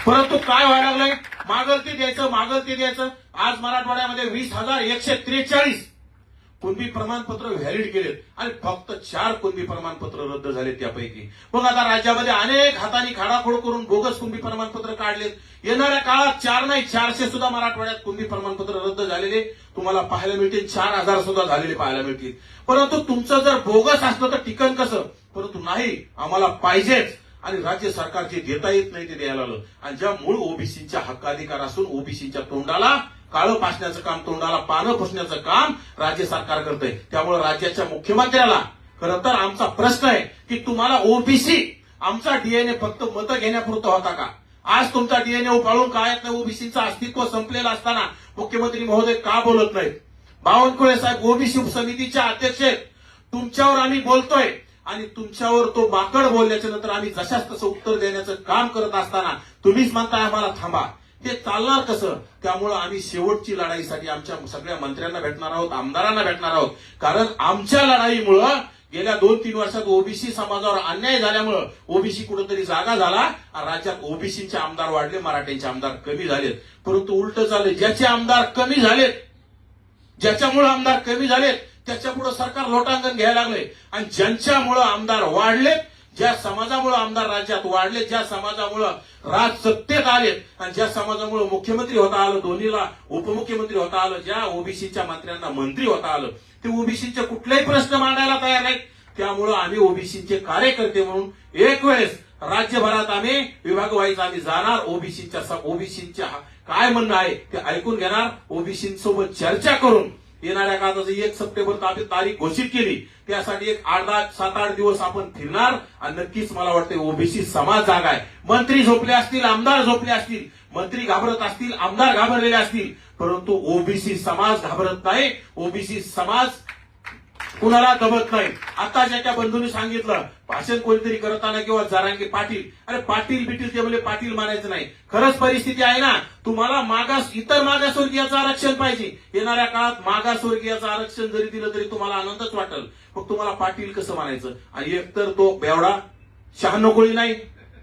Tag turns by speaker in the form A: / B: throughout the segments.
A: परंतु काय व्हायला लागलंय, मागल ते द्यायचं. आज मराठवाड्यामध्ये 20,143 कुणबी प्रमाणपत्र व्हॅलिड केलेत आणि फक्त 4 कुणबी प्रमाणपत्र रद्द झाले त्यापैकी. मग आता राज्यामध्ये अनेक हातांनी खाडाखोड करून बोगस कुणबी प्रमाणपत्र काढलेत. येणाऱ्या काळात 4 नाही 400 सुद्धा मराठवाड्यात कुणबी प्रमाणपत्र रद्द झालेले तुम्हाला पाहायला मिळतील. 4,000 सुद्धा झालेले पाहायला मिळतील. परंतु तुमचं जर बोगस असलं तर टिकन कसं, परंतु नाही आम्हाला पाहिजेच आणि राज्य सरकार जे देता येत नाही ते द्यायला आलं. आणि ज्या मूळ ओबीसीच्या हक्काधिकार असून ओबीसीच्या तोंडाला काळं पासण्याचं काम, तोंडाला पानं पुसण्याचं काम राज्य सरकार करतंय. त्यामुळे राज्याच्या मुख्यमंत्र्याला खरं तर आमचा प्रश्न आहे की तुम्हाला ओबीसी आमचा डीएनए फक्त मतं घेण्यापुरता होता का? आज तुमचा डीएनए उपाळून काळात ओबीसीचं अस्तित्व संपलेलं असताना मुख्यमंत्री महोदय का बोलत नाहीत? बावनकुळे साहेब ओबीसी समितीच्या अध्यक्ष आहेत. तुमच्यावर आम्ही बोलतोय आणि तुमच्यावर तो माकड बोलल्याच्या नंतर आम्ही जशाच तसं उत्तर देण्याचं काम करत असताना तुम्हीच म्हणताय आम्हाला थांबा. ते चालणार कसं? त्यामुळे आम्ही शेवटची लढाईसाठी आमच्या सगळ्या मंत्र्यांना भेटणार आहोत, आमदारांना भेटणार आहोत. कारण आमच्या लढाईमुळं गेल्या 2-3 वर्षात ओबीसी समाजावर अन्याय झाल्यामुळं ओबीसी कुठेतरी जागा झाला. राज्यात ओबीसीचे आमदार वाढले, मराठ्यांचे आमदार कमी झालेत. परंतु उलट झाले, ज्याचे आमदार कमी झालेत, ज्याच्यामुळे आमदार कमी झालेत त्याच्यापुढे सरकार लोटांगण घ्यायला लागले. आणि ज्यांच्यामुळे आमदार वाढलेत, ज्या समाजामुळे आमदार राज्यात वाढले, ज्या समाजामुळे राज सत्तेत आलेत आणि ज्या समाजामुळे मुख्यमंत्री होता आलं, दोन्हीला उपमुख्यमंत्री होता आलं, ज्या ओबीसीच्या मंत्र्यांना मंत्री होता आलं, ते ओबीसीचे कुठलेही प्रश्न मांडायला तयार नाहीत. त्यामुळे आम्ही ओबीसीचे कार्यकर्ते म्हणून एक वेळेस राज्यभरात आम्ही विभागवाईज आम्ही जाणार. ओबीसीच्या काय म्हणणं आहे ते ऐकून घेणार. ओबीसींसोबत चर्चा करून येणाऱ्या काळात 1 सप्टेंबर तारीख घोषित केली. त्यासाठी एक 7-8 दिवस आपण फिरणार आणि नक्कीच मला वाटतं ओबीसी समाज जागा आहे. मंत्री झोपले असतील, आमदार झोपले असतील, मंत्री घाबरत असतील, आमदार घाबरलेले असतील, परंतु ओबीसी समाज घाबरत नाही. ओबीसी समाज कुणाला दबत नाही. आता ज्या बंधूंनी सांगितलं भाषण कोणीतरी करताना किंवा जरांगे पाटील, अरे पाटील बिटील ते म्हणजे पाटील मानायचं नाही. खरंच परिस्थिती आहे ना, तुम्हाला इतर मागासवर्गीयाचं आरक्षण पाहिजे. येणाऱ्या काळात मागासवर्गीयाचं आरक्षण जरी दिलं तरी तुम्हाला आनंदच वाटेल. मग तुम्हाला पाटील कसं मानायचं? आणि एकतर तो बेवडा शहाणकोळी नाही,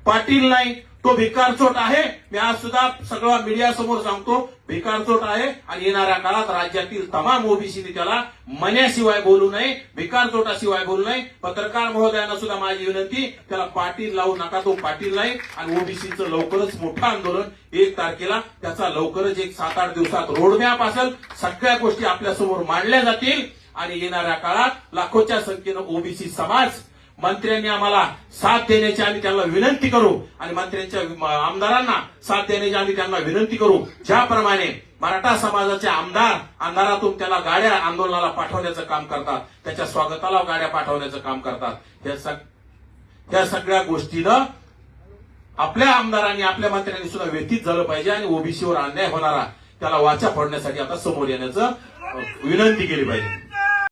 A: पाटील नाही, तो भिकारचोट आहे. मी आज सुद्धा सगळ्या मीडिया समोर सांगतो, भिकारचोट आहे. आणि येणाऱ्या काळात राज्यातील तमाम ओबीसीने त्याला मन्याशिवाय बोलू नये, भिकारचोटाशिवाय बोलू नये. पत्रकार महोदयांना सुद्धा माझी विनंती, त्याला पाटील लावू नका, तो पाटील नाही. आणि ओबीसीचं लवकरच मोठं आंदोलन 1 तारखेला, त्याचा लवकरच 7-8 दिवसात रोडमॅप असेल. सगळ्या गोष्टी आपल्या समोर मांडल्या जातील आणि येणाऱ्या काळात लाखोच्या संख्येनं ओबीसी समाज मंत्र्यांनी आम्हाला साथ देण्याची आम्ही त्यांना विनंती करू आणि मंत्र्यांच्या आमदारांना साथ देण्याची आम्ही त्यांना विनंती करू. ज्याप्रमाणे मराठा समाजाचे आमदार अंधारातून त्याला गाड्या आंदोलनाला पाठवण्याचं काम करतात, त्याच्या स्वागताला गाड्या पाठवण्याचं काम करतात. त्या सगळ्या गोष्टीनं आपल्या आमदारांनी आपल्या मंत्र्यांनी सुद्धा व्यतीत झालं पाहिजे आणि ओबीसीवर अन्याय होणारा त्याला वाचा फोडण्यासाठी आता समोर येण्याचं विनंती केली पाहिजे.